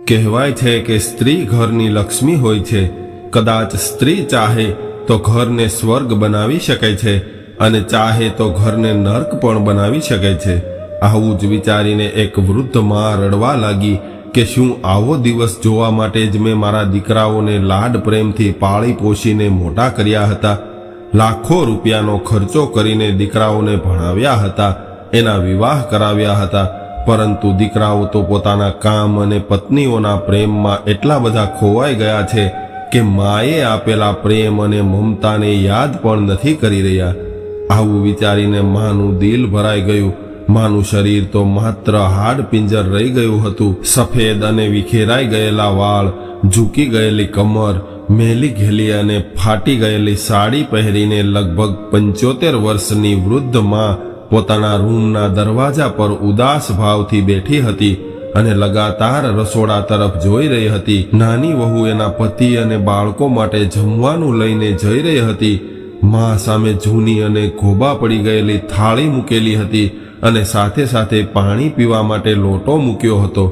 કહેવાય છે કે સ્ત્રી ઘરની લક્ષ્મી હોય છે. કદાચ સ્ત્રી ચાહે તો ઘરને સ્વર્ગ બનાવી શકે છે અને ચાહે તો ઘરને નર્ક પણ બનાવી શકે છે. આવું જ વિચારીને એક વૃદ્ધ માં રડવા લાગી કે શું આવો દિવસ જોવા માટે જ મેં મારા દીકરાઓને લાડ પ્રેમથી પાળી પોષીને મોટા કર્યા હતા. લાખો રૂપિયાનો ખર્ચો કરીને દીકરાઓને ભણાવ્યા હતા, એના વિવાહ કરાવ્યા હતા, પરંતુ દીકરાઓ તો પોતાના કામ અને પત્નીઓના પ્રેમમાં એટલા બધા ખોવાઈ ગયા છે કે માએ આપેલા પ્રેમ અને મમતાને યાદ પણ નથી કરી રહ્યા. આવું વિચારીને માનું દિલ ભરાઈ ગયું. માનું શરીર તો માત્ર હાડ પિંજર રહી ગયું હતું. સફેદ અને વિખેરાઈ ગયેલા વાળ, ઝૂકી ગયેલી કમર, મેલી ઘેલી અને ફાટી ગયેલી સાડી પહેરીને લગભગ 75 વર્ષની વૃદ્ધ માં પોતાના રૂમના દરવાજા પર ઉદાસ ભાવથી બેઠી હતી અને લગાતાર રસોડા તરફ જોઈ રહી હતી. નાની વહુ એના પતિ અને બાળકો માટે જમવાનું લઈને જઈ રહી હતી. માં સામે જૂની અને ઘોબા પડી ગયેલી થાળી મૂકેલી હતી અને સાથે સાથે પાણી પીવા માટે લોટો મૂક્યો હતો.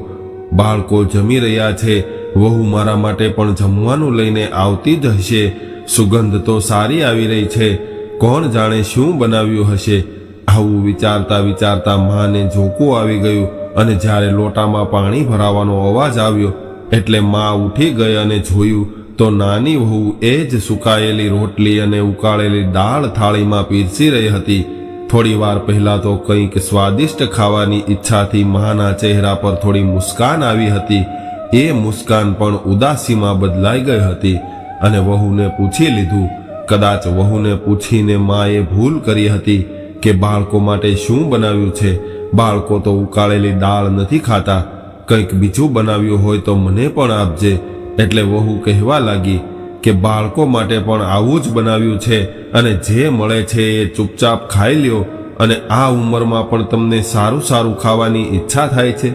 બાળકો જમી રહ્યા છે, વહુ મારા માટે પણ જમવાનું લઈને આવતી જ હશે. સુગંધ તો સારી આવી રહી છે, કોણ જાણે શું બનાવ્યું હશે. આવું વિચારતા વિચારતા માને ઝોકું આવી ગયું અને જ્યારે લોટામાં પાણી ભરાવાનો અવાજ આવ્યો એટલે માં ઉઠી ગઈ અને જોયું તો નાની વહુ એ જ સુકાયેલી રોટલી અને ઉકાળેલી દાળ થાળીમાં પીરસી રહી હતી. થોડી વાર પહેલા તો કંઈક સ્વાદિષ્ટ ખાવાની ઈચ્છાથી માના ચહેરા પર થોડી મુસ્કાન આવી હતી. એ મુસ્કાન પણ ઉદાસીમાં બદલાઈ ગઈ હતી અને વહુને પૂછી લીધું. કદાચ વહુને પૂછીને માએ ભૂલ કરી હતી કે બાળકો માટે શું બનાવ્યું છે. બાળકો તો ઉકાળેલી દાળ નથી ખાતા, કંઈક બીજું બનાવ્યું હોય તો મને પણ આપજે. એટલે વહુ કહેવા લાગી કે બાળકો માટે પણ આવું જ બનાવ્યું છે અને જે મળે છે એ ચૂપચાપ ખાઈ લ્યો, અને આ ઉંમરમાં પણ તમને સારું સારું ખાવાની ઈચ્છા થાય છે.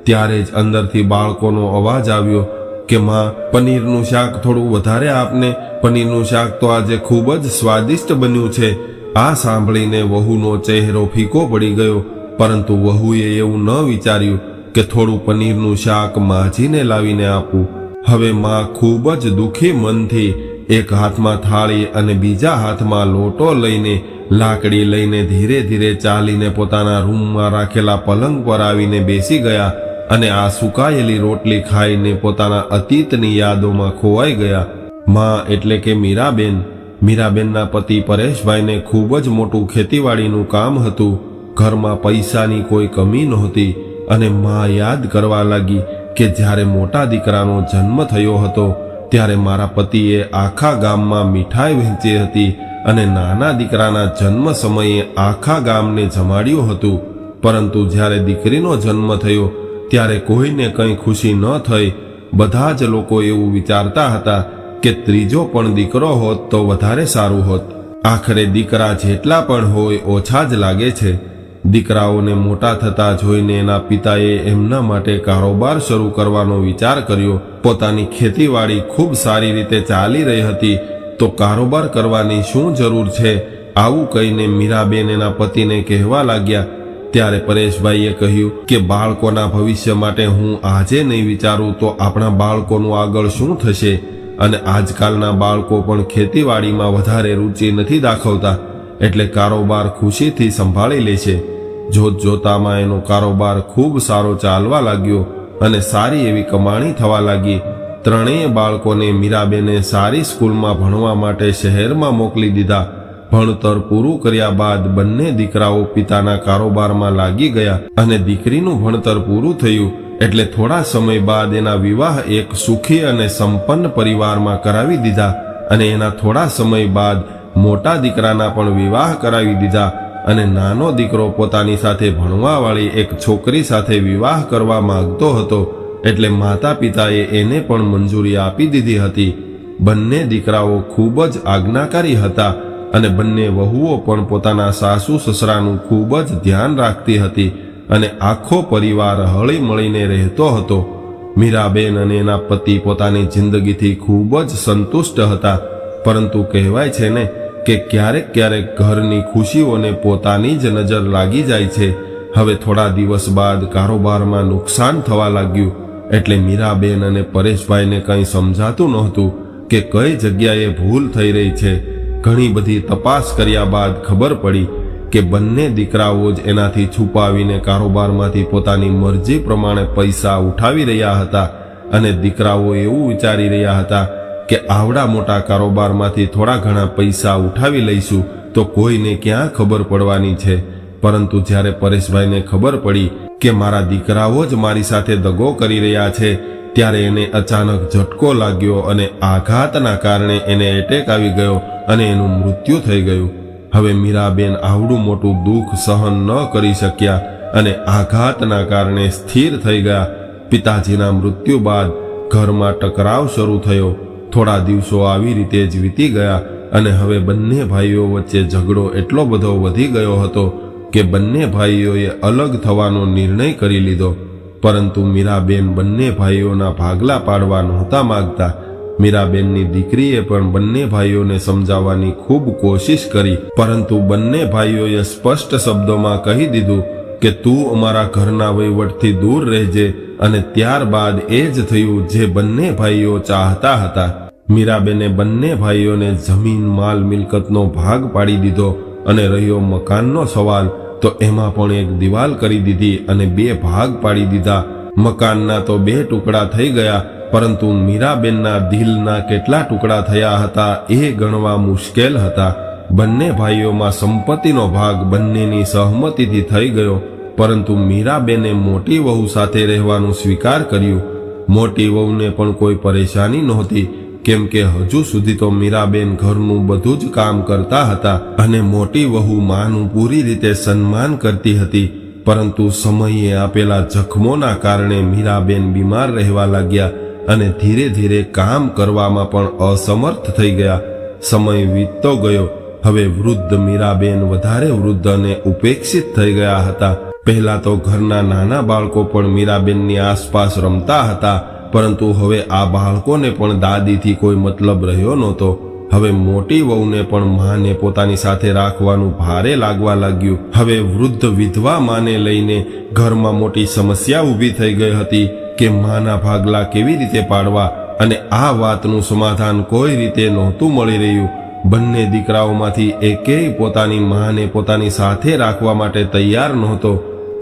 ત્યારે જ અંદરથી બાળકોનો અવાજ આવ્યો કે માં, પનીરનું શાક થોડું વધારે આપને. પનીરનું શાક તો આજે ખૂબ જ સ્વાદિષ્ટ બન્યું છે. આ સાંભળીને વહુનો ચહેરો ફીકો પડી ગયો, પરંતુ વહુએ એવું ન વિચાર્યું કે થોડું પનીરનું શાક માજીને લાવીને આપું. હવે માં ખૂબ જ દુઃખી મનથી એક હાથમાં થાળી અને બીજા હાથમાં લોટો લઈને, લાકડી લઈને ધીરે ધીરે ચાલીને પોતાના રૂમમાં રાખેલા પલંગ પર આવીને બેસી ગયા અને આ સુકાયેલી રોટલી ખાઈને પોતાના અતીતની યાદોમાં ખોવાઈ ગયા. માં એટલે કે મીરાબેન. મીરાબેનના પતિ પરેશભાઈને ખૂબ જ મોટું ખેતીવાડીનું કામ હતું. ઘરમાં પૈસાની કોઈ કમી નહોતી અને માં યાદ કરવા લાગી કે જ્યારે મોટા દીકરાનો જન્મ થયો હતો ત્યારે મારા પતિએ આખા ગામમાં મીઠાઈ વહેંચી હતી અને નાના દીકરાના જન્મ સમયે આખા ગામને જમાડ્યું હતું. પરંતુ જ્યારે દીકરીનો જન્મ થયો ત્યારે કોઈને કંઈ ખુશી ન થઈ. બધા જ લોકો એવું વિચારતા હતા કે ત્રીજો પણ દીકરો હોત તો વધારે સારું હોત. આખરે દીકરા જેટલા પણ હોય ઓછા જ લાગે છે. દીકરાઓને મોટા થતા જોઈને એના પિતાએ એમના માટે કારોબાર શરૂ કરવાનો વિચાર કર્યો. પોતાની ખેતીવાડી ખૂબ સારી રીતે ચાલી રહી હતી તો કારોબાર કરવાની શું જરૂર છે, આવું કહીને મીરાબેન એના પતિને કહેવા લાગ્યા. ત્યારે પરેશભાઈએ કહ્યું કે બાળકોના ભવિષ્ય માટે હું આજે નહીં વિચારું તો આપણા બાળકોનું આગળ શું થશે. અને આજકાલના બાળકો પણ ખેતીવાડીમાં વધારે રુચિ નથી દાખવતા, એટલે કારોબાર ખુશીથી સંભાળી લે છે. જોત જોતામાં એનો કારોબાર ખૂબ સારો ચાલવા લાગ્યો અને સારી એવી કમાણી થવા લાગી. ત્રણેય બાળકોને મીરાબેને સારી સ્કૂલમાં ભણવા માટે શહેરમાં મોકલી દીધા. ભણતર પૂરું કર્યા બાદ બંને દીકરાઓ પિતાના કારોબારમાં લાગી ગયા અને દીકરીનું ભણતર પૂરું થયું એટલે થોડા સમય બાદ એના વિવાહ એક સુખી અને સંપન્ન પરિવારમાં કરાવી દીધા અને એના થોડા સમય બાદ મોટા દીકરાના પણ વિવાહ કરાવી દીધા અને નાનો દીકરો પોતાની સાથે ભણવાવાળી એક છોકરી સાથે વિવાહ કરવા માંગતો હતો એટલે માતા પિતાએ એને પણ મંજૂરી આપી દીધી હતી. બંને દીકરાઓ ખૂબ જ આજ્ઞાકારી હતા અને બંને વહુઓ પણ પોતાના સાસુ સસરાનું ખૂબ જ ધ્યાન રાખતી હતી અને આખો પરિવાર હળી મળીને રહેતો હતો. મીરાબેન અને એના પતિ પોતાની જિંદગીથી ખૂબ જ સંતુષ્ટ હતા, પરંતુ કહેવાય છે ને કે ક્યારેક ક્યારેક ઘરની ખુશીઓને પોતાની જ નજર લાગી જાય છે. હવે થોડા દિવસ બાદ કારોબારમાં નુકસાન થવા લાગ્યું એટલે મીરાબેન અને પરેશભાઈને કંઈ સમજાતું નહોતું કે કઈ જગ્યાએ ભૂલ થઈ રહી છે. ઘણી બધી તપાસ કર્યા બાદ ખબર પડી કે બંને દીકરાઓ જ એનાથી છુપાવીને કારોબારમાંથી પોતાની મરજી પ્રમાણે પૈસા ઉઠાવી રહ્યા હતા અને દીકરાઓ એવું વિચારી રહ્યા હતા કે આવડા મોટા કારોબારમાંથી થોડા ઘણા પૈસા ઉઠાવી લઈશું તો કોઈને ક્યાં ખબર પડવાની છે. પરંતુ જ્યારે પરેશભાઈને ખબર પડી કે મારા દીકરાઓ જ મારી સાથે દગો કરી રહ્યા છે ત્યારે એને અચાનક ઝટકો લાગ્યો અને આઘાતના કારણે એને એટેક આવી ગયો અને એનું મૃત્યુ થઈ ગયું. હવે મીરાબેન આવડું મોટું દુઃખ સહન ન કરી શક્યા અને આઘાતના કારણે સ્થિર થઈ ગયા. પિતાજીના મૃત્યુ બાદ ઘરમાં ટકરાવ શરૂ થયો. થોડા દિવસો આવી રીતે જ વીતી ગયા અને હવે બંને ભાઈઓ વચ્ચે ઝઘડો એટલો બધો વધી ગયો હતો કે બંને ભાઈઓએ અલગ થવાનો નિર્ણય કરી લીધો. પરંતુ મીરાબેન બંને ભાઈઓના ભાગલા પાડવા નહોતા માંગતા. મીરાબેનની દીકરીએ પણ બંને ભાઈઓને સમજાવવાની ખૂબ કોશિશ કરી, પરંતુ બંને ભાઈઓએ સ્પષ્ટ શબ્દોમાં કહી દીધું કે તું અમારા ઘરના વહીવટથી દૂર રહેજે અને ત્યારબાદ એ જ થયું જે બંને ભાઈઓ ચાહતા હતા. મીરાબેને બંને ભાઈઓને જમીન માલ મિલકતનો ભાગ પાડી દીધો અને રહ્યો મકાનનો સવાલ તો એમાં પણ એક દિવાલ કરી દીધી અને 2 ભાગ પાડી દીધા. મકાનના તો 2 ટુકડા થઈ ગયા, પરંતુ મીરાબેનના દિલના કેટલા ટુકડા થયા હતા એ ગણવા મુશ્કેલ હતા. બંને ભાઈઓમાં સંપત્તિનો ભાગ બંનેની સહમતિથી થઈ ગયો, પરંતુ મીરાબેને મોટી વહુ સાથે રહેવાનું સ્વીકાર કર્યું. મોટી વહુને પણ કોઈ પરેશાની નહોતી, કેમ કે હજુ સુધી તો મીરાબેન ઘરનું બધું જ કામ કરતા હતા અને મોટી વહુ માનું પૂરી રીતે સન્માન કરતી હતી. પરંતુ સમયે આપેલા જખમોના કારણે મીરાબેન બીમાર રહેવા લાગ્યા અને ધીરે ધીરે કામ કરવામાં પણ અસમર્થ થઈ ગયા. સમય વીતતો ગયો. હવે વૃદ્ધ મીરાબેન વધારે વૃદ્ધ અને ઉપેક્ષિત થઈ ગયા હતા. પહેલા તો ઘરના નાના બાળકો પણ મીરાબેનની આસપાસ રમતા હતા, પરંતુ હવે આ બાળકોને પણ દાદીથી કોઈ મતલબ રહ્યો નહોતો. હવે મોટી વહુને પણ માને પોતાની સાથે રાખવાનું ભારે લાગવા લાગ્યું. હવે વૃદ્ધ વિધવા માને લઈને ઘરમાં મોટી સમસ્યા ઊભી થઈ ગઈ હતી કે માના ભાગલા કેવી રીતે પાડવા, અને આ વાતનું સમાધાન કોઈ રીતે નહોતું મળી રહ્યું. બંને દીકરાઓમાંથી એકેય પોતાની માને પોતાની સાથે રાખવા માટે તૈયાર નહોતો.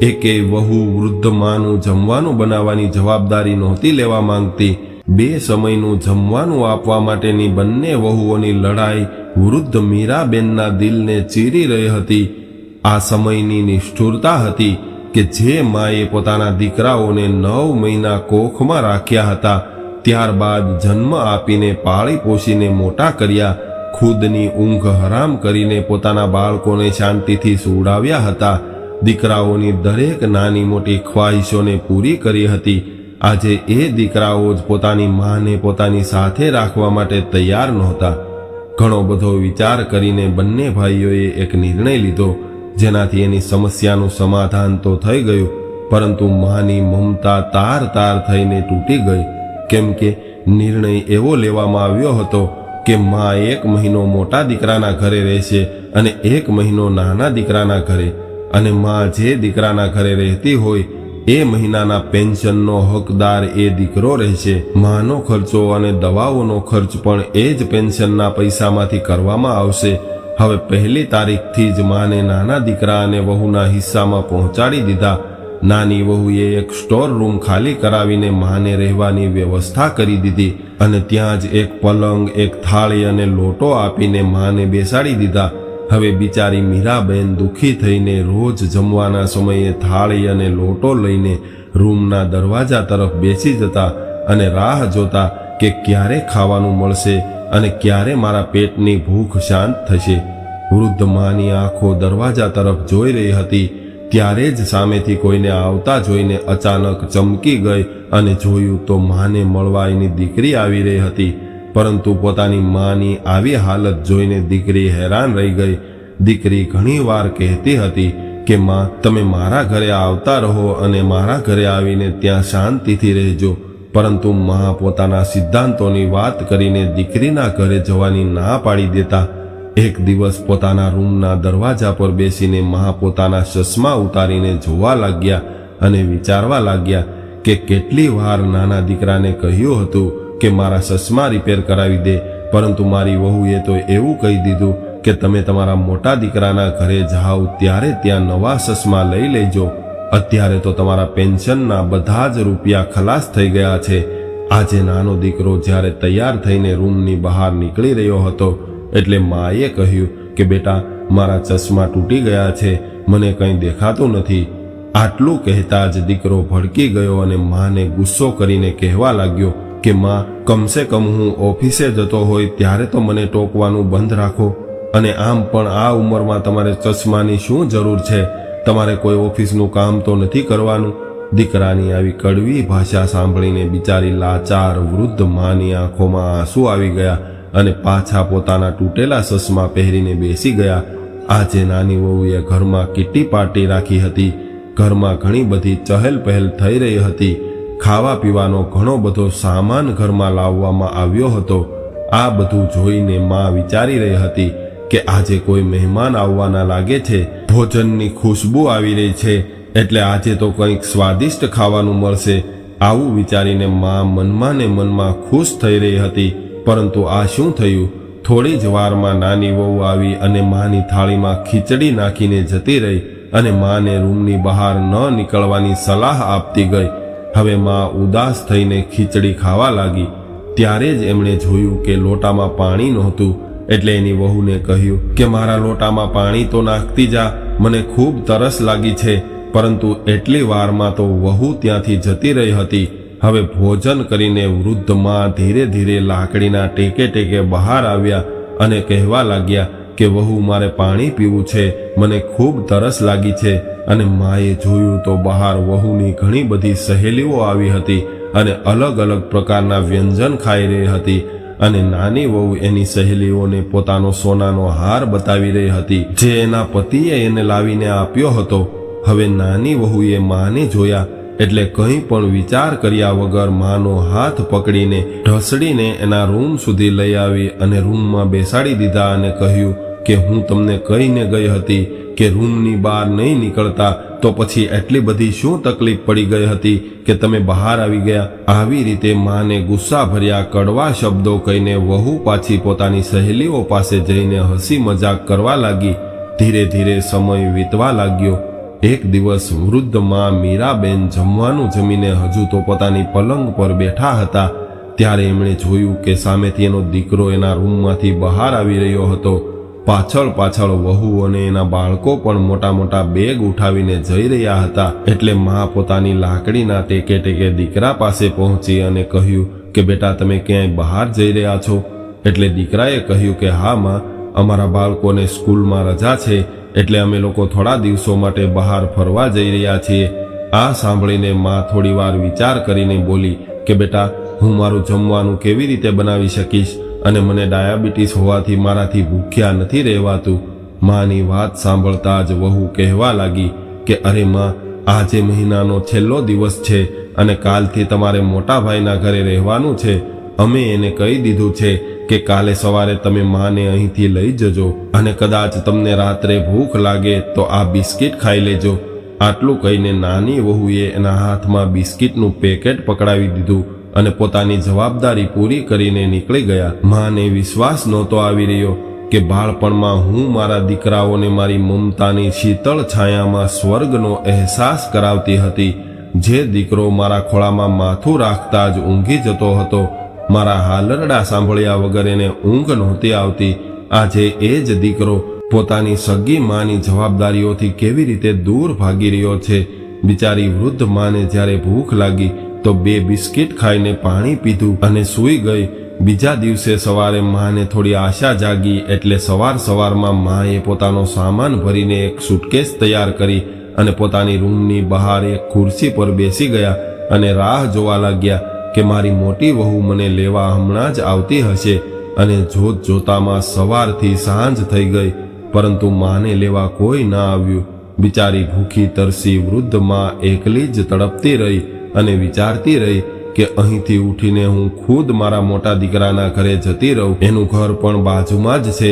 એકેય વહુ વૃદ્ધ માનું જમવાનું બનાવવાની જવાબદારી નહોતી લેવા માંગતી. 2 સમયનું જમવાનું આપવા માટેની બંને વહુઓની લડાઈ વૃદ્ધ મીરાબેનના દિલને ચીરી રહી હતી. આ સમયની નિષ્ઠુરતા હતી કે જે માએ પોતાના દીકરાઓને 9 મહિના કોખમાં રાખ્યા હતા, ત્યારબાદ જન્મ આપીને પાળી પોષીને મોટા કર્યા, ખુદની ઊંઘ હરામ કરીને પોતાના બાળકોને શાંતિથી સુવડાવ્યા હતા, દીકરાઓની દરેક નાની મોટી ખ્વાહિશોને પૂરી કરી હતી. આજે એ દીકરાઓ જ પોતાની માને પોતાની સાથે રાખવા માટે તૈયાર નહોતા. ઘણો બધો વિચાર કરીને બંને ભાઈઓએ એક નિર્ણય લીધો, જેનાથી એની સમસ્યાનું સમાધાન તો થઈ ગયું, પરંતુ માની મમતા તાર તાર થઈને તૂટી ગઈ. કેમ કે નિર્ણય એવો લેવામાં આવ્યો હતો કે મા 1 મહિનો મોટા દીકરાના ઘરે રહેશે અને 1 મહિનો નાના દીકરાના ઘરે, અને મા જે દીકરાના ઘરે રહેતી હોય એ મહિનાના પેન્શનનો હકદાર એ દીકરો રહેશે. માનો ખર્ચો અને દવાઓનો ખર્ચ પણ એ જ પેન્શનના પૈસામાંથી કરવામાં આવશે. હવે 1લી તારીખથી જ માને નાના દીકરા અને વહુના હિસ્સામાં પહોંચાડી દીધા. નાની વહુએ એક સ્ટોર રૂમ ખાલી કરાવીને માને રહેવાની વ્યવસ્થા કરી દીધી અને ત્યાં જ એક પલંગ, એક થાળી અને લોટો આપીને માને બેસાડી દીધા. હવે બિચારી મીરાબેન દુઃખી થઈને રોજ જમવાના સમયે થાળી અને લોટો લઈને રૂમના દરવાજા તરફ બેસી જતા અને રાહ જોતા કે ક્યારે ખાવાનું મળશે અને ક્યારે મારા પેટની ભૂખ શાંત થશે. વૃદ્ધ માની આંખો દરવાજા તરફ જોઈ રહી હતી ત્યારે જ સામેથી કોઈને આવતા જોઈને અચાનક ચમકી ગઈ અને જોયું તો માને મળવા એની દીકરી આવી રહી હતી. પરંતુ પોતાની માની આવી હાલત જોઈને દીકરી હેરાન રહી ગઈ. દીકરી ઘણી વાર કહેતી હતી કે માં, તમે મારા ઘરે આવતા રહો અને મારા ઘરે આવીને ત્યાં શાંતિથી રહેજો. પરંતુ માં પોતાના સિદ્ધાંતોની વાત કરીને દીકરીના ઘરે જવાની ના પાડી દેતા. એક દિવસ પોતાના રૂમના દરવાજા પર બેસીને માં પોતાના ચશ્મા ઉતારીને જોવા લાગ્યા અને વિચારવા લાગ્યા કે કેટલી વાર નાના દીકરાને કહ્યું હતું કે મારા ચશ્મા રિપેર કરાવી દે, પરંતુ મારી વહુએ તો એવું કહી દીધું કે તમે તમારા મોટા દીકરાના ઘરે જાઓ ત્યારે ત્યાં નવા ચશ્મા લઈ લેજો. અત્યારે તો તમારા પેન્શનના બધા જ રૂપિયા ખલાસ થઈ ગયા છે. આજે નાનો દીકરો જ્યારે તૈયાર થઈને રૂમની બહાર નીકળી રહ્યો હતો એટલે માએ કહ્યું કે બેટા, મારા ચશ્મા તૂટી ગયા છે, મને કંઈ દેખાતું નથી. આટલું કહેતા જ દીકરો ભડકી ગયો અને માને ગુસ્સો કરીને કહેવા લાગ્યો કે માં, કમસે કમ હું ઓફિસે જતો હોય ત્યારે તો મને ટોકવાનું બંધ રાખો, અને આમ પણ આ ઉંમરમાં તમારે ચશ્માની શું જરૂર છે? તમારે કોઈ ઓફિસનું કામ તો નથી કરવાનું. દીકરાની આવી કડવી ભાષા સાંભળીને બિચારી લાચાર વૃદ્ધ માની આંખોમાં આંસુ આવી ગયા અને પાછા પોતાના તૂટેલા ચશ્મા પહેરીને બેસી ગયા. આજે નાની વહુએ ઘરમાં કિટ્ટી પાર્ટી રાખી હતી. ઘરમાં ઘણી બધી ચહેલ પહેલ થઈ રહી હતી. ખાવા પીવાનો ઘણો બધો સામાન ઘરમાં લાવવામાં આવ્યો હતો. આ બધું જોઈને માં વિચારી રહી હતી કે આજે કોઈ મહેમાન આવવાના લાગે છે. ભોજનની ખુશ્બુ આવી રહી છે, એટલે આજે તો કંઈક સ્વાદિષ્ટ ખાવાનું મળશે. આવું વિચારીને માં મનમાં ને મનમાં ખુશ થઈ રહી હતી. પરંતુ આ શું થયું? થોડી જ વારમાં નાની વહુ આવી અને માની થાળીમાં ખીચડી નાખીને જતી રહી અને માને રૂમની બહાર ન નીકળવાની સલાહ આપતી ગઈ. હવે માં ઉદાસ થઈને ખીચડી ખાવા લાગી. ત્યારે જ એમણે જોયું કે લોટામાં પાણી નહોતું, એટલે એની વહુને કહ્યું કે મારા લોટામાં પાણી તો નાખતી જા, મને ખૂબ તરસ લાગી છે. પરંતુ એટલી વારમાં તો વહુ ત્યાંથી જતી રહી હતી. હવે ભોજન કરીને વૃદ્ધ માં ધીરે ધીરે લાકડીના ટેકે ટેકે બહાર આવ્યા અને કહેવા લાગ્યા કે વહુ, મારે પાણી પીવું છે, મને ખૂબ તરસ લાગી છે. અને માએ જોયું તો બહાર વહુની ઘણી બધી સહેલીઓ આવી હતી અને અલગ અલગ પ્રકારના વ્યંજન ખાઈ રહી હતી. અને નાની વહુ એની સહેલીઓને પોતાનો સોનાનો હાર બતાવી રહી હતી જે એના પતિએ એને લાવીને આપ્યો હતો. હવે નાની વહુએ માને જોયા એટલે કંઈ પણ વિચાર કર્યા વગર માનો હાથ પકડીને ઢસડીને એના રૂમ સુધી લઈ આવી અને રૂમમાં બેસાડી દીધા અને કહ્યું કે હું તમને કહીને ગઈ હતી કે રૂમની બહાર નહીં નીકળતા, તો પછી એટલી બધી શું તકલીફ પડી ગઈ હતી કે તમે બહાર આવી ગયા? આવી રીતે માને ગુસ્સા ભર્યા કડવા શબ્દો કહીને વહુ પાછી પોતાની સહેલીઓ પાસે જઈને હસી મજાક કરવા લાગી. ધીરે ધીરે સમય વીતવા લાગ્યો. એક દિવસ વૃદ્ધ માં મીરાબેન જમવાનું જમીને હજુ તો પોતાની પલંગ પર બેઠા હતા ત્યારે એમણે જોયું કે સામેથી એનો દીકરો એના રૂમમાંથી બહાર આવી રહ્યો હતો. પાછળ પાછળ વહુ અને એના બાળકો પણ મોટા મોટા બેગ ઉઠાવીને જઈ રહ્યા હતા. એટલે માં પોતાની લાકડીના ટેકે ટેકે દીકરા પાસે પહોંચી અને કહ્યું કે બેટા, તમે ક્યાંય બહાર જઈ રહ્યા છો? એટલે દીકરાએ કહ્યું કે હા માં, અમારા બાળકોને સ્કૂલમાં રજા છે, એટલે અમે લોકો થોડા દિવસો માટે બહાર ફરવા જઈ રહ્યા છીએ. આ સાંભળીને માં થોડી વાર વિચાર કરીને બોલી કે બેટા, હું મારું જમવાનું કેવી રીતે બનાવી શકીશ? અને મને ડાયાબિટીસ હોવાથી મારાથી ભૂખ્યા નથી રહેવાતું. માની વાત સાંભળતા જ વહુ કહેવા લાગી કે અરે માં, આજે મહિનાનો છેલ્લો દિવસ છે અને કાલથી તમારે મોટા ભાઈના ઘરે રહેવાનું છે. અમે એને કહી દીધું છે કે કાલે સવારે તમે માને અહીંથી લઈ જજો અને કદાચ તમને રાત્રે ભૂખ લાગે તો આ બિસ્કિટ ખાઈ લેજો. આટલું કહીને નાની વહુએ એના હાથમાં બિસ્કિટનું પેકેટ પકડાવી દીધું અને પોતાની જવાબદારી પૂરી કરીને નીકળી ગયા. માને વિશ્વાસ નહોતો આવી રહ્યો કે બાળપણમાં હું મારા દીકરાઓને મારી મમતાની શીતળ છાયામાં સ્વર્ગનો અહેસાસ કરાવતી હતી. જે દીકરો મારા ખોળામાં માથું રાખતા જ ઊંઘી જતો હતો, મારા હાલરડા સાંભળ્યા વગર એને ઊંઘ નહોતી આવતી, આજે એ જ દીકરો પોતાની સગી માની જવાબદારીઓથી કેવી રીતે દૂર ભાગી રહ્યો છે. બિચારી વૃદ્ધ માને જ્યારે ભૂખ લાગી તો 2 બિસ્કિટ ખાઈને પાણી પીધું અને સૂઈ ગઈ. બીજા દિવસે સવારે માને થોડી આશા જાગી એટલે સવારમાં માએ પોતાનો સામાન ભરીને એક સુટકેસ તૈયાર કરી અને પોતાની રૂમની બહાર એક ખુરશી પર બેસી ગયા અને રાહ જોવા લાગ્યા કે મારી મોટી વહુ મને લેવા હમણાં જ આવતી હશે. અને જોત જોતામાં સવારથી સાંજ થઈ ગઈ, પરંતુ માને લેવા કોઈ ના આવ્યું. બિચારી ભૂખી તરસી વૃદ્ધ માં એકલી જ તડપતી રહી અને વિચારતી રહી કે અહીંથી ઉઠીને હું ખુદ મારા મોટા દીકરાના ઘરે જતી રહું. એનું ઘર પણ બાજુમાં જ છે,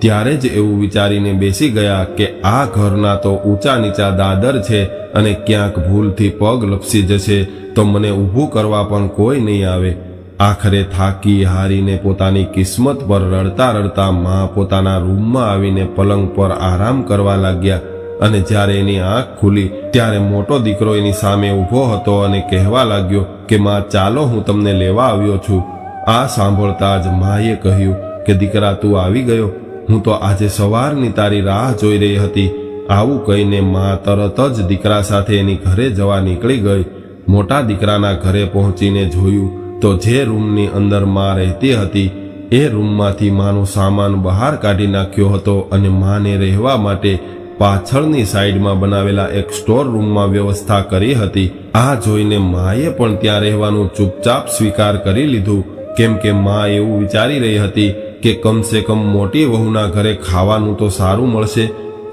ત્યારે જ એવું વિચારીને બેસી ગયા કે આ ઘરના તો ઊંચા નીચા દાદર છે અને ક્યાંક ભૂલથી પગ લપસી જશે તો મને ઊભું કરવા પણ કોઈ નહીં આવે. આખરે થાકી હારીને પોતાની કિસ્મત પર રડતા રડતા માં પોતાના રૂમમાં આવીને પલંગ પર આરામ કરવા લાગ્યા. અને જ્યારે એની આંખ ખુલી ત્યારે મોટો દીકરો એની સામે ઊભો હતો અને કહેવા લાગ્યો કે માં ચાલો, હું તમને લેવા આવ્યો છું. આ સાંભળતા જ માએ કહ્યું કે દીકરા, તું આવી ગયો? હું તો આજે સવારની તારી રાહ જોઈ રહી હતી. આવું કહીને માં તરત જ દીકરા સાથે એની ઘરે જવા નીકળી ગઈ. મોટા દીકરાના ઘરે પહોંચીને જોયું તો જે રૂમની અંદર માં રહેતી હતી એ રૂમમાંથી માનો સામાન બહાર કાઢી નાખ્યો હતો અને માને રહેવા માટે પાછળની સાઈડમાં બનાવેલા એક સ્ટોર રૂમમાં વ્યવસ્થા કરી હતી. આ જોઈને માએ પણ ત્યાં રહેવાનું ચૂપચાપ સ્વીકાર કરી લીધું, કેમ કે માં એવું વિચારી રહી હતી કે કમસે કમ મોટી વહુના ઘરે ખાવાનું તો સારું મળશે.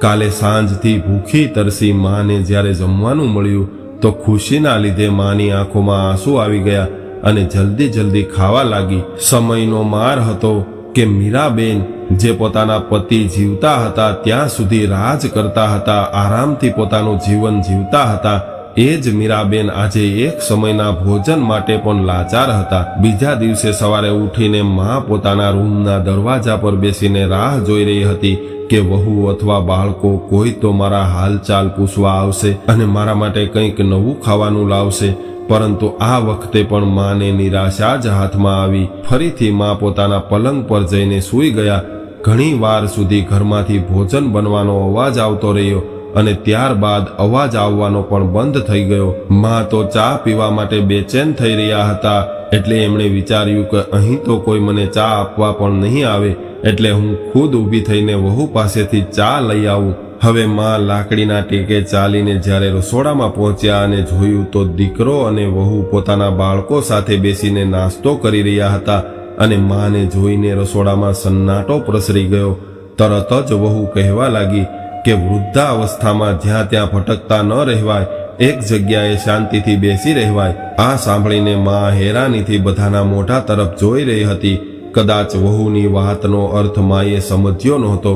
કાલે સાંજથી ભૂખી તરસી માને જ્યારે જમવાનું મળ્યું તો ખુશીના લીધે માની આંખોમાં આંસુ આવી ગયા અને જલ્દી જલ્દી ખાવા લાગી. સમયનો માર હતો કે મીરાબેન જે પોતાના પતિ જીવતા હતા ત્યાં સુધી રાજ કરતા હતા, આરામથી પોતાનું જીવન જીવતા હતા, એ જ મીરાબેન આજે એક સમયના ભોજન માટે પણ લાચાર હતા. બીજા દિવસે સવારે ઉઠીને માં પોતાના રૂમના દરવાજા પર બેસીને રાહ જોઈ રહી હતી કે વહુ અથવા બાળકો કોઈ તો મારા હાલચાલ પૂછવા આવશે અને મારા માટે કંઈક નવું ખાવાનું લાવશે. પરંતુ આ વખતે પણ માને નિરાશા જ હાથમાં આવી. ફરીથી માં પોતાના પલંગ પર જઈને સૂઈ ગયા. ઘણી વાર સુધી ઘરમાંથી ભોજન બનવાનો અવાજ આવતો રહ્યો અને ત્યારબાદ અવાજ આવવાનો પણ બંધ થઈ ગયો. માં તો ચા પીવા માટે બેચેન થઈ રહ્યા હતા, એટલે એમણે વિચાર્યું કે અહીં તો કોઈ મને ચા આપવા પણ નહીં આવે, એટલે હું ખુદ ઊભી થઈને વહુ પાસેથી ચા લઈ આવું. હવે માં લાકડીના ટેકે ચાલીને જ્યારે રસોડામાં પહોંચ્યા અને જોયું તો દીકરો અને વહુ પોતાના બાળકો સાથે બેસીને નાસ્તો કરી રહ્યા હતા અને માને જોઈને રસોડામાં સન્નાટો પ્રસરી ગયો. તરત જ વહુ કહેવા લાગી કે વૃદ્ધાવસ્થામાં જ્યાં ત્યાં ભટકતા ન રહેવાય, એક જગ્યાએ શાંતિથી બેસી રહેવાય. આ સાંભળીને માં હેરાનીથી બધાના મોઢા તરફ જોઈ રહી હતી. કદાચ વહુની વાતનો અર્થ માએ સમજ્યો નહોતો.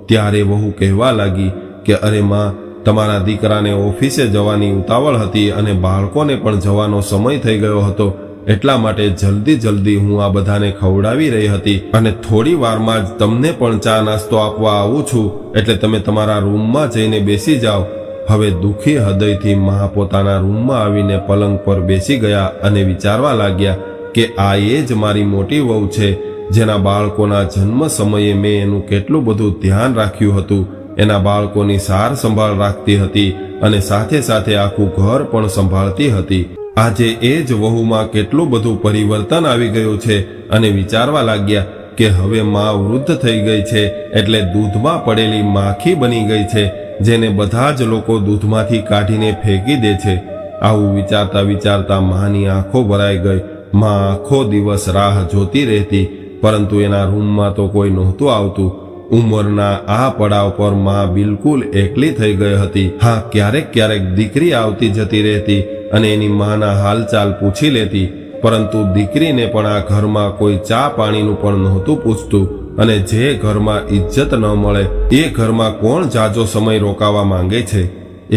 ત્યારે વહુ કહેવા લાગી કે અરે માં, તમારા દીકરાને ઓફિસે જવાની ઉતાવળ હતી અને બાળકોને પણ જવાનો સમય થઈ ગયો હતો, એટલા માટે જલ્દી જલ્દી હું આ બધાને ખવડાવી રહી હતી અને થોડી વારમાં જ તમને પણ ચા નાસ્તો આપવા આવું છું, એટલે તમે તમારા રૂમમાં જઈને બેસી જાઓ. હવે દુઃખી હૃદયથી માં પોતાના રૂમમાં આવીને પલંગ પર બેસી ગયા અને વિચારવા લાગ્યા કે આ એ જ મારી મોટી વહુ છે, જેના બાળકોના જન્મ સમયે મેં એનું કેટલું બધું ધ્યાન રાખ્યું હતું. એના બાળકોની સાર સંભાળ રાખતી હતી અને સાથે સાથે આખું ઘર પણ સંભાળતી હતી. આજે એ જ વહુમાં કેટલું બધું પરિવર્તન આવી ગયું છે અને વિચારવા લાગ્યા કે હવે માં વૃદ્ધ થઈ ગઈ છે, એટલે દૂધમાં પડેલી માખી બની ગઈ છે, જેને બધા જ લોકો દૂધમાંથી કાઢીને ફેંકી દે છે. આવું વિચારતા વિચારતા માની આંખો ભરાઈ ગઈ. માં આખો દિવસ રાહ જોતી રહેતી, પરંતુ એના રૂમમાં તો કોઈ નહોતું આવતું. ઉંમરના આ પડાવ પર માં બિલકુલ એકલી થઈ ગઈ હતી. હા, ક્યારેક ક્યારેક દીકરી આવતી જતી રહેતી અને એની માના હાલચાલ પૂછી લેતી, પરંતુ દીકરીને પણ આ ઘરમાં કોઈ ચા પાણીનું પણ નહોતું પૂછતું. અને જે ઘરમાં ઇજ્જત ન મળે એ ઘરમાં કોણ જાજો સમય રોકાવા માંગે છે.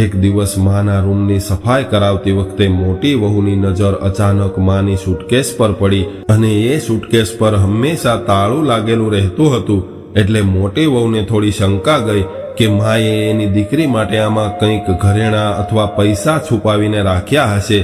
એક દિવસ માના રૂમની સફાઈ કરાવતી વખતે મોટી વહુની નજર અચાનક માની સુટકેસ પર પડી અને એ સુટકેસ પર હંમેશા તાળું લાગેલું રહેતું હતું. એટલે મોટી વહુને થોડી શંકા ગઈ કે માએ એની દીકરી માટે આમાં કંઈક ઘરેણાં અથવા પૈસા છુપાવીને રાખ્યા હશે.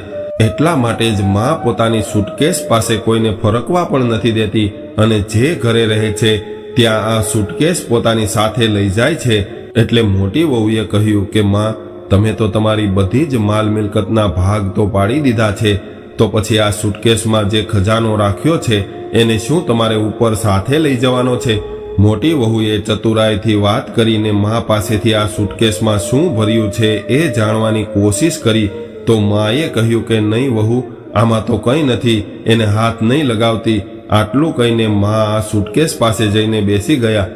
એટલા માટે જ માં પોતાની સુટકેસ પાસે કોઈને ફરકવા પણ નથી દેતી અને જે ઘરે રહે છે ત્યાં આ સુટકેસ પોતાની સાથે લઈ જાય છે. એટલે મોટી વહુએ કહ્યું કે માં, તમે તો તમારી બધી જ માલ મિલકતના ભાગ તો પાડી દીધા છે, તો પછી આ સુટકેસમાં જે ખજાનો રાખ્યો છે એને શું તમારે ઉપર સાથે લઈ જવાનો છે? મોટી વહુએ ચતુરાઈથી વાત કરીને માં પાસેથી આ સુટકેસમાં શું ભર્યું છે એ જાણવાની કોશિશ કરી, તો માએ કહ્યું કે નહીં વહુ, આમાં તો કંઈ નથી, એને હાથ નહીં લગાવતી. આટલું કહીને માં આ સુટકેસ પાસે જઈને બેસી ગયા.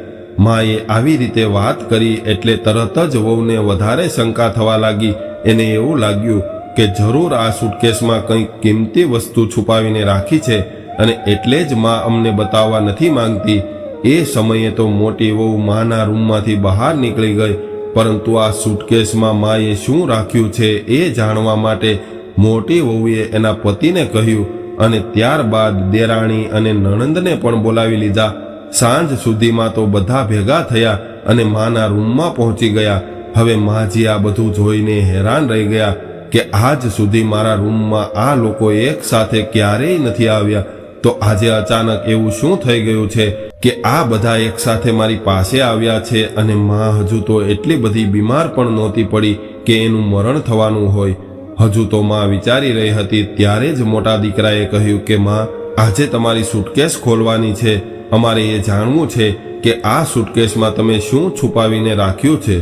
માએ આવી રીતે વાત કરી એટલે તરત જ વહુને વધારે શંકા થવા લાગી. એને એવું લાગ્યું કે જરૂર આ સુટકેસમાં કંઈક કિંમતી વસ્તુ છુપાવીને રાખી છે અને એટલે જ માં અમને બતાવવા નથી માંગતી. એ સમયે તો મોટી વહુ માના રૂમમાંથી બહાર નીકળી ગઈ, પરંતુ આ સુટકેસમાં માએ શું રાખ્યું છે એ જાણવા માટે મોટી વહુએ એના પતિને કહ્યું અને ત્યારબાદ દેરાણી અને નણંદને પણ બોલાવી લીધા. સાંજ સુધીમાં તો બધા ભેગા થયા અને માના રૂમમાં પહોંચી ગયા. હવે માજી આ બધું જોઈને હેરાન રહી ગયા કે આજ સુધી મારા રૂમમાં આ લોકો એક સાથે ક્યારેય નથી આવ્યા, તો આજે અચાનક એવું શું થઈ ગયું છે કે આ બધા એક સાથે મારી પાસે આવ્યા છે અને માં હજુ તો એટલી બધી બીમાર પણ નહોતી પડી કે એનું મરણ થવાનું હોય. હજુ તો માં વિચારી રહી હતી ત્યારે જ મોટા દીકરાએ કહ્યું કે માં, આજે તમારી સુટકેસ ખોલવાની છે. અમારે એ જાણવું છે કે આ સુટકેસમાં તમે શું છુપાવીને રાખ્યું છે.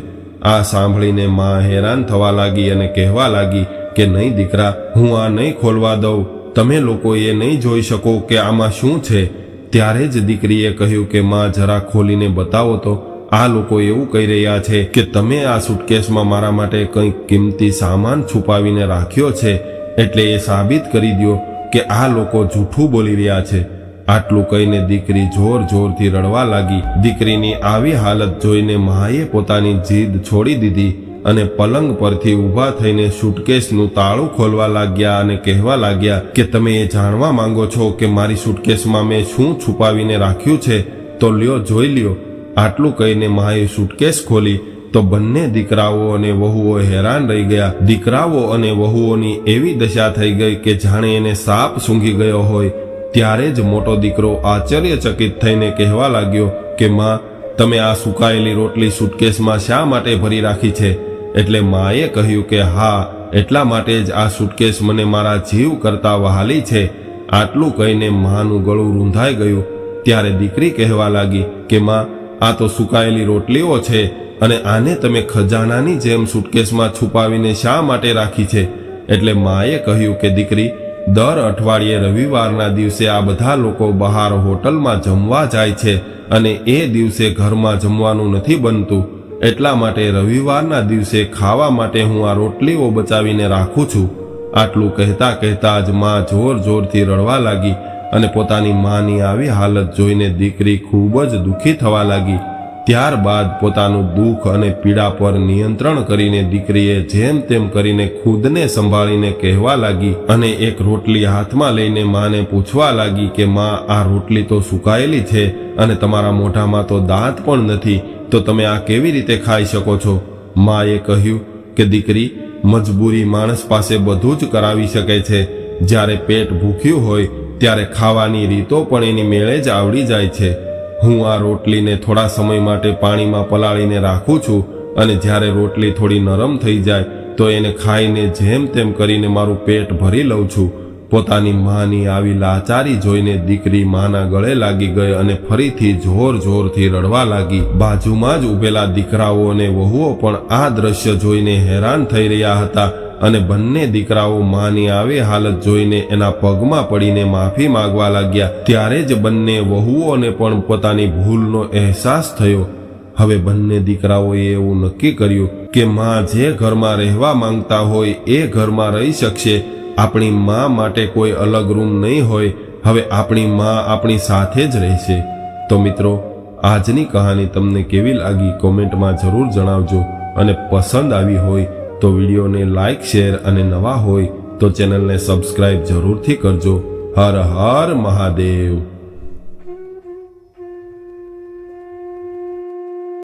આ સાંભળીને માં હેરાન થવા લાગી અને કહેવા લાગી કે નહીં દીકરા, હું આ નહીં ખોલવા દઉં. તમે લોકો એ નહીં જોઈ શકો કે આમાં શું છે. ત્યારે જ દીકરીએ કહ્યું કે માં, જરા ખોલીને બતાવો તો. આ લોકો એવું કહી રહ્યા છે કે તમે આ સુટકેસમાં મારા માટે કંઈક કિંમતી સામાન છુપાવીને રાખ્યો છે, એટલે એ સાબિત કરી દો કે આ લોકો જૂઠું બોલી રહ્યા છે. આટલું કહીને દીકરી જોર જોરથી રડવા લાગી. દીકરીની આવી હાલત જોઈને માએ પોતાની જીદ છોડી દીધી અને પલંગ પરથી ઊભા થઈને સુટકેસનું તાળું ખોલવા લાગ્યા અને કહેવા લાગ્યા કે તમે એ જાણવા માંગો છો કે મારી સુટકેસમાં મેં શું છુપાવીને રાખ્યું છે, તો લ્યો જોઈ લ્યો. આટલું કહીને માએ સુટકેસ ખોલી તો બંને દીકરાઓ અને વહુઓ હેરાન રહી ગયા. દીકરાઓ અને વહુઓની એવી દશા થઈ ગઈ કે જાણે એને સાપ સૂંઘી ગયો હોય. ત્યારે જ મોટો દીકરો આશ્ચર્યચકિત થઈને કહેવા લાગ્યો કે માં, તમે આ સુકાયેલી રોટલી સુટકેસમાં શા માટે ભરી રાખી છે? એટલે માએ કહ્યું કે હા, એટલા માટે જ આ સુટકેસ મને મારા જીવ કરતા વહાલી છે. આટલું કહીને માનું ગળું રૂંધાઈ ગયું. ત્યારે દીકરી કહેવા લાગી કે માં, આ તો સુકાયેલી રોટલીઓ છે અને આને તમે ખજાનાની જેમ સુટકેસમાં છુપાવીને શા માટે રાખી છે? એટલે માએ કહ્યું કે દીકરી, દર અઠવાડિયે રવિવારના દિવસે આ બધા લોકો બહાર હોટલમાં જમવા જાય છે અને એ દિવસે ઘરમાં જમવાનું નથી બનતું, એટલા માટે રવિવારના દિવસે ખાવા માટે હું આ રોટલીઓ બચાવીને રાખું છું. આટલું કહેતા કહેતા જ માં જોર જોરથી રડવા લાગી અને પોતાની માની આવી હાલત જોઈને દીકરી ખૂબ જ દુઃખી થવા લાગી. ત્યારબાદ પોતાનું દુઃખ અને પીડા પર નિયંત્રણ કરીને દીકરીએ જેમ તેમ કરીને ખુદને સંભાળીને કહેવા લાગી અને એક રોટલી હાથમાં લઈને માને પૂછવા લાગી કે માં, આ રોટલી તો સુકાયેલી છે અને તમારા મોઢામાં તો દાંત પણ નથી, તો તમે આ કેવી રીતે ખાઈ શકો છો? માએ કહ્યું કે દીકરી, મજબૂરી માણસ પાસે બધું જ કરાવી શકે છે. જ્યારે પેટ ભૂખ્યું હોય ત્યારે ખાવાની રીતો પણ એની મેળે જ આવડી જાય છે. હું આ રોટલીને થોડા સમય માટે પાણીમાં પલાળીને રાખું છું અને જ્યારે રોટલી થોડી નરમ થઈ જાય તો એને ખાઈને જેમ તેમ કરીને મારું પેટ ભરી લઉં છું. પોતાની માની આવી લાચારી જોઈને દીકરી માના ગળે લાગી ગઈ અને ફરીથી જોર જોરથી રડવા લાગી. બાજુમાં જ ઉભેલા દીકરાઓ અને વહુઓ પણ આ દ્રશ્ય જોઈને હેરાન થઈ રહ્યા હતા અને બંને દીકરાઓ માની આવી હાલત જોઈને એના પગમાં પડીને માફી માંગવા લાગ્યા. ત્યારે જ બંને વહુઓને પણ પોતાની ભૂલનો અહેસાસ થયો. હવે બંને દીકરાઓએ એવું નક્કી કર્યું કે માં જે ઘરમાં રહેવા માંગતા હોય એ ઘરમાં રહી શકશે. આપણી માં માટે કોઈ અલગ રૂમ નહીં હોય. હવે આપણી માં આપણી સાથે જ રહેશે. તો મિત્રો, આજની કહાની તમને કેવી લાગી કોમેન્ટમાં જરૂર જણાવજો અને પસંદ આવી હોય તો વિડીયોને લાઈક, શેર અને નવા હોય તો ચેનલને સબસ્ક્રાઇબ જરૂરથી કરજો. હર હર મહાદેવ.